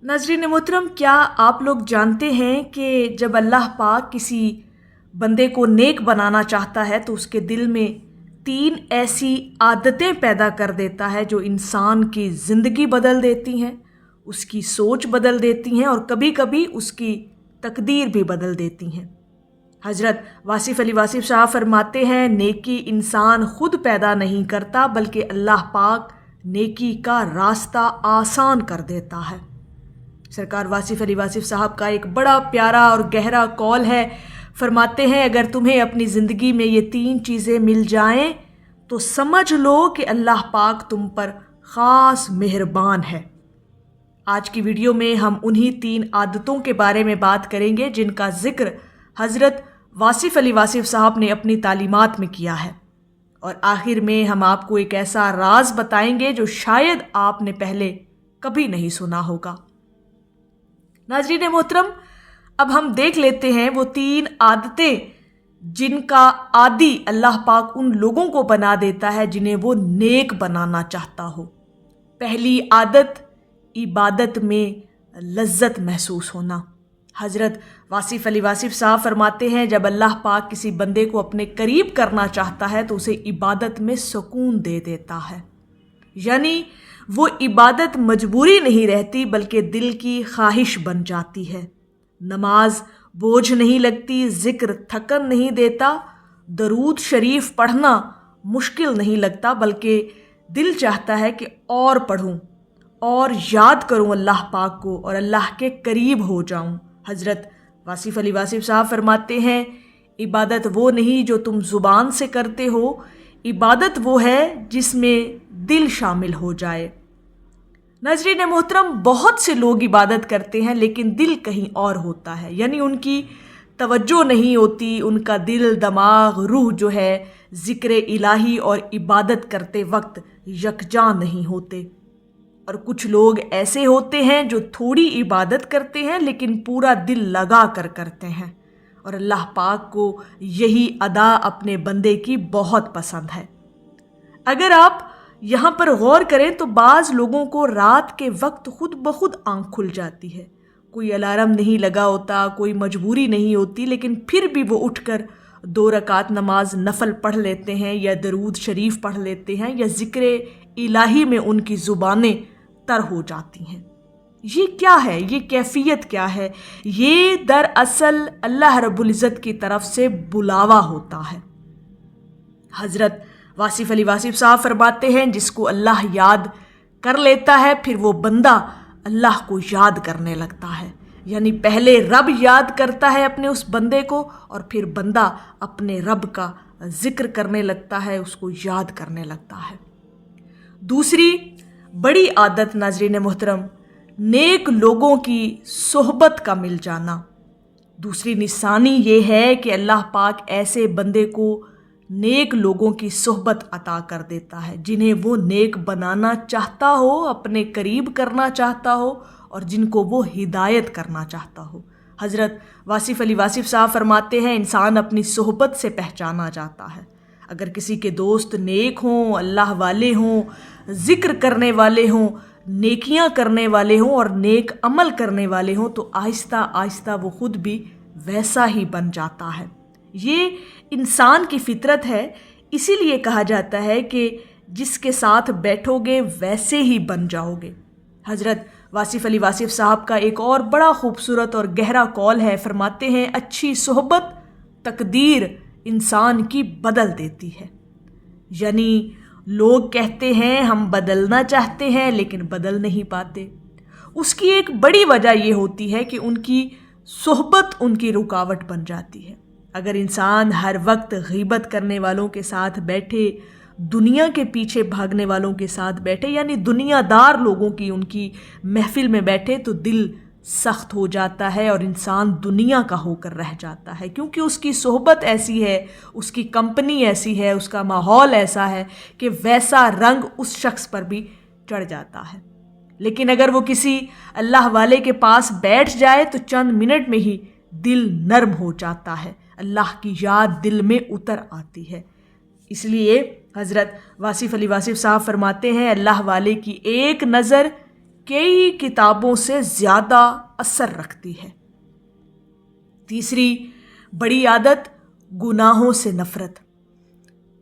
नाज़रीन मोहतरम, क्या आप लोग जानते हैं कि जब अल्लाह पाक किसी बंदे को नेक बनाना चाहता है तो उसके दिल में 3 ऐसी आदतें पैदा कर देता है जो इंसान की ज़िंदगी बदल देती हैं, उसकी सोच बदल देती हैं और कभी कभी उसकी तकदीर भी बदल देती हैं। हज़रत वासिफ़ अली वासिफ़ साहब फरमाते हैं, नेकी इंसान खुद पैदा नहीं करता बल्कि अल्लाह पाक नेकी का रास्ता आसान कर देता है। सरकार वासिफ़ अली वासिफ़ साहब का एक बड़ा प्यारा और गहरा कौल है। फरमाते हैं, अगर तुम्हें अपनी ज़िंदगी में ये 3 चीज़ें मिल जाएं तो समझ लो कि अल्लाह पाक तुम पर ख़ास मेहरबान है। आज की वीडियो में हम उन्हीं 3 आदतों के बारे में बात करेंगे जिनका ज़िक्र हज़रत वासिफ़ अली वासिफ़ साहब ने अपनी तालीमात में किया है, और आखिर में हम आपको एक ऐसा राज बताएंगे जो शायद आपने पहले कभी नहीं सुना होगा। नाज़रीन मोहतरम, अब हम देख लेते हैं वो 3 आदतें जिनका आदी अल्लाह पाक उन लोगों को बना देता है जिन्हें वो नेक बनाना चाहता हो। पहली आदत, इबादत में लज्जत महसूस होना। हज़रत वासिफ़ अली वासिफ़ साहब फरमाते हैं, जब अल्लाह पाक किसी बंदे को अपने करीब करना चाहता है तो उसे इबादत में सुकून दे देता है। यानी वो इबादत मजबूरी नहीं रहती बल्कि दिल की ख्वाहिश बन जाती है। नमाज बोझ नहीं लगती, ज़िक्र थकन नहीं देता, दरूद शरीफ पढ़ना मुश्किल नहीं लगता बल्कि दिल चाहता है कि और पढ़ूं और याद करूं अल्लाह पाक को और अल्लाह के करीब हो जाऊं। हज़रत वासिफ़ अली वासिफ़ साहब फरमाते हैं, इबादत वो नहीं जो तुम ज़ुबान से करते हो, इबादत वो है जिसमें दिल शामिल हो जाए। नाज़रीन मोहतरम, बहुत से लोग इबादत करते हैं लेकिन दिल कहीं और होता है, यानी उनकी तवज्जो नहीं होती, उनका दिल दिमाग रूह जो है ज़िक्र इलाही और इबादत करते वक्त यकजान नहीं होते। और कुछ लोग ऐसे होते हैं जो थोड़ी इबादत करते हैं लेकिन पूरा दिल लगा कर करते हैं, और अल्लाह पाक को यही अदा अपने बंदे की बहुत पसंद है। अगर आप यहाँ पर गौर करें तो बाज़ लोगों को रात के वक्त खुद ब खुद आँख खुल जाती है, कोई अलार्म नहीं लगा होता, कोई मजबूरी नहीं होती, लेकिन फिर भी वो उठकर 2 रकात नमाज नफल पढ़ लेते हैं या दरूद शरीफ पढ़ लेते हैं या ज़िक्र इलाही में उनकी ज़ुबानें तर हो जाती हैं। ये क्या है? ये कैफियत क्या है? ये दरअसल अल्लाह रब्बुल इज़्ज़त की तरफ से बुलावा होता है। हज़रत वासिफ़ अली वासिफ़ साहब फरमाते हैं, जिसको अल्लाह याद कर लेता है फिर वो बंदा अल्लाह को याद करने लगता है। यानी पहले रब याद करता है अपने उस बंदे को और फिर बंदा अपने रब का ज़िक्र करने लगता है, उसको याद करने लगता है। दूसरी बड़ी आदत नाज़रीन मोहतरम, नेक लोगों की सोहबत का मिल जाना। दूसरी निशानी ये है कि अल्लाह पाक ऐसे बंदे को नेक लोगों की सोहबत अता कर देता है जिन्हें वो नेक बनाना चाहता हो, अपने करीब करना चाहता हो और जिनको वो हिदायत करना चाहता हो। हज़रत वासिफ़ अली वासिफ़ साहब फरमाते हैं, इंसान अपनी सोहबत से पहचाना जाता है। अगर किसी के दोस्त नेक हों, अल्लाह वाले हों, ज़िक्र करने वाले हों, नेकियां करने वाले हों और नेक अमल करने वाले हों तो आहिस्ता आहिस्ता वो खुद भी वैसा ही बन जाता है। ये इंसान की फितरत है, इसीलिए कहा जाता है कि जिसके साथ बैठोगे वैसे ही बन जाओगे। हज़रत वासिफ़ अली वासिफ़ साहब का एक और बड़ा खूबसूरत और गहरा कौल है। फरमाते हैं, अच्छी सोहबत तकदीर इंसान की बदल देती है। यानी लोग कहते हैं हम बदलना चाहते हैं लेकिन बदल नहीं पाते। उसकी एक बड़ी वजह यह होती है कि उनकी सोहबत उनकी रुकावट बन जाती है। अगर इंसान हर वक्त गीबत करने वालों के साथ बैठे, दुनिया के पीछे भागने वालों के साथ बैठे, यानी दुनियादार लोगों की उनकी महफिल में बैठे तो दिल सख्त हो जाता है और इंसान दुनिया का होकर रह जाता है, क्योंकि उसकी सोहबत ऐसी है, उसकी कंपनी ऐसी है, उसका माहौल ऐसा है कि वैसा रंग उस शख्स पर भी चढ़ जाता है। लेकिन अगर वो किसी अल्लाह वाले के पास बैठ जाए तो चंद मिनट में ही दिल नर्म हो जाता है, अल्लाह की याद दिल में उतर आती है। इसलिए हज़रत वासिफ़ अली वासिफ़ साहब फरमाते हैं, अल्लाह वाले की एक नज़र کئی کتابوں سے زیادہ اثر رکھتی ہے۔ تیسری بڑی عادت گناہوں سے نفرت۔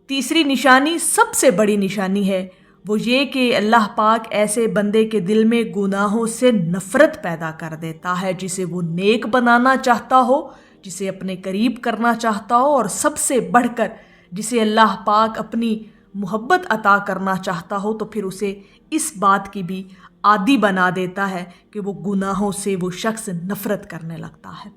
تیسری نشانی سب سے بڑی نشانی ہے، وہ یہ کہ اللہ پاک ایسے بندے کے دل میں گناہوں سے نفرت پیدا کر دیتا ہے جسے وہ نیک بنانا چاہتا ہو، جسے اپنے قریب کرنا چاہتا ہو، اور سب سے بڑھ کر جسے اللہ پاک اپنی محبت عطا کرنا چاہتا ہو تو پھر اسے اس بات کی بھی عادی بنا دیتا ہے کہ وہ گناہوں سے وہ شخص نفرت کرنے لگتا ہے۔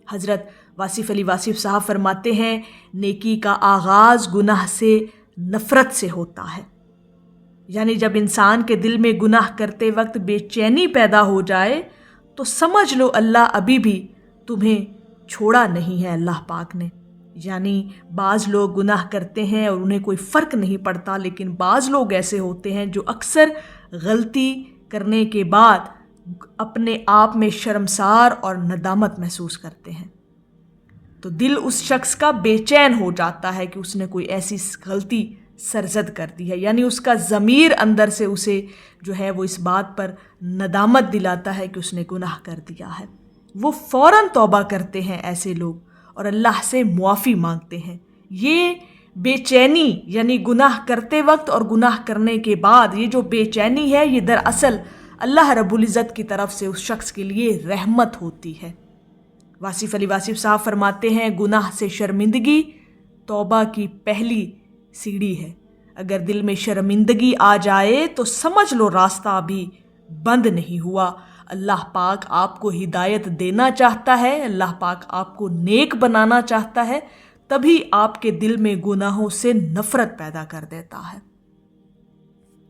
حضرت واصف علی واصف صاحب فرماتے ہیں، نیکی کا آغاز گناہ سے نفرت سے ہوتا ہے۔ یعنی جب انسان کے دل میں گناہ کرتے وقت بے چینی پیدا ہو جائے تو سمجھ لو اللہ ابھی بھی تمہیں چھوڑا نہیں ہے اللہ پاک نے۔ یعنی بعض لوگ گناہ کرتے ہیں اور انہیں کوئی فرق نہیں پڑتا، لیکن بعض لوگ ایسے ہوتے ہیں جو اکثر غلطی کرنے کے بعد اپنے آپ میں شرمسار اور ندامت محسوس کرتے ہیں، تو دل اس شخص کا بے چین ہو جاتا ہے کہ اس نے کوئی ایسی غلطی سرزد کر دی ہے۔ یعنی اس کا ضمیر اندر سے اسے جو ہے وہ اس بات پر ندامت دلاتا ہے کہ اس نے گناہ کر دیا ہے۔ وہ فوراً توبہ کرتے ہیں ایسے لوگ اور اللہ سے معافی مانگتے ہیں۔ یہ بے چینی یعنی گناہ کرتے وقت اور گناہ کرنے کے بعد یہ جو بے چینی ہے، یہ دراصل اللہ رب العزت کی طرف سے اس شخص کے لیے رحمت ہوتی ہے۔ واصف علی واصف صاحب فرماتے ہیں، گناہ سے شرمندگی توبہ کی پہلی سیڑھی ہے۔ اگر دل میں شرمندگی آ جائے تو سمجھ لو راستہ ابھی بند نہیں ہوا۔ اللہ پاک آپ کو ہدایت دینا چاہتا ہے، اللہ پاک آپ کو نیک بنانا چاہتا ہے، تبھی آپ کے دل میں گناہوں سے نفرت پیدا کر دیتا ہے۔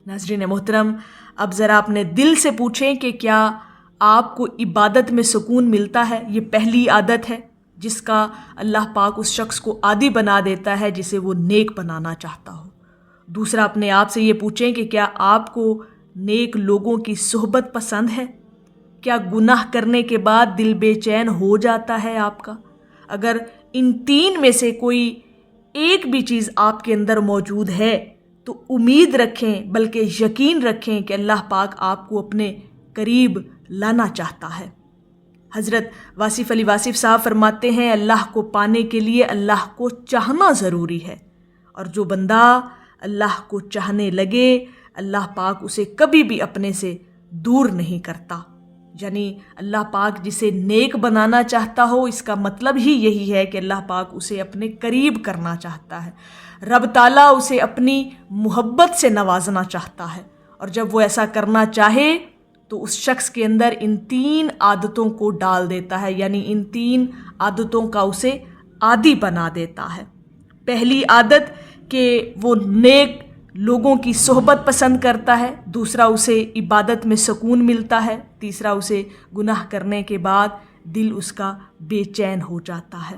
ناظرین محترم، اب ذرا اپنے دل سے پوچھیں کہ کیا آپ کو عبادت میں سکون ملتا ہے؟ یہ پہلی عادت ہے جس کا اللہ پاک اس شخص کو عادی بنا دیتا ہے جسے وہ نیک بنانا چاہتا ہو۔ دوسرا، اپنے آپ سے یہ پوچھیں کہ کیا آپ کو نیک لوگوں کی صحبت پسند ہے؟ کیا گناہ کرنے کے بعد دل بے چین ہو جاتا ہے آپ کا؟ اگر ان تین میں سے کوئی ایک بھی چیز آپ کے اندر موجود ہے تو امید رکھیں، بلکہ یقین رکھیں کہ اللہ پاک آپ کو اپنے قریب لانا چاہتا ہے۔ حضرت واصف علی واصف صاحب فرماتے ہیں، اللہ کو پانے کے لیے اللہ کو چاہنا ضروری ہے، اور جو بندہ اللہ کو چاہنے لگے اللہ پاک اسے کبھی بھی اپنے سے دور نہیں کرتا۔ یعنی اللہ پاک جسے نیک بنانا چاہتا ہو، اس کا مطلب ہی یہی ہے کہ اللہ پاک اسے اپنے قریب کرنا چاہتا ہے۔ رب تعالیٰ اسے اپنی محبت سے نوازنا چاہتا ہے، اور جب وہ ایسا کرنا چاہے تو اس شخص کے اندر ان تین عادتوں کو ڈال دیتا ہے، یعنی ان تین عادتوں کا اسے عادی بنا دیتا ہے۔ پہلی عادت کہ وہ نیک لوگوں کی صحبت پسند کرتا ہے، دوسرا اسے عبادت میں سکون ملتا ہے، تیسرا اسے گناہ کرنے کے بعد دل اس کا بے چین ہو جاتا ہے۔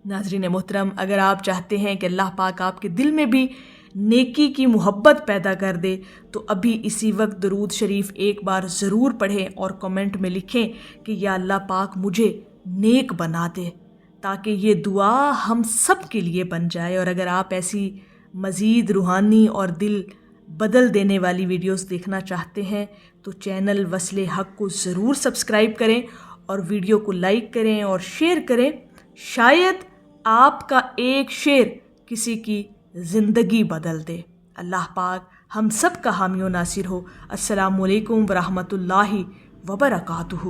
ناظرین محترم، اگر آپ چاہتے ہیں کہ اللہ پاک آپ کے دل میں بھی نیکی کی محبت پیدا کر دے تو ابھی اسی وقت درود شریف ایک بار ضرور پڑھیں اور کمنٹ میں لکھیں کہ یا اللہ پاک مجھے نیک بنا دے، تاکہ یہ دعا ہم سب کے لیے بن جائے۔ اور اگر آپ ایسی مزید روحانی اور دل بدل دینے والی ویڈیوز دیکھنا چاہتے ہیں تو چینل وصل حق کو ضرور سبسکرائب کریں اور ویڈیو کو لائک کریں اور شیئر کریں۔ شاید آپ کا ایک شیئر کسی کی زندگی بدل دے۔ اللہ پاک ہم سب کا حامی و ناصر ہو۔ السلام علیکم ورحمۃ اللہ وبرکاتہ۔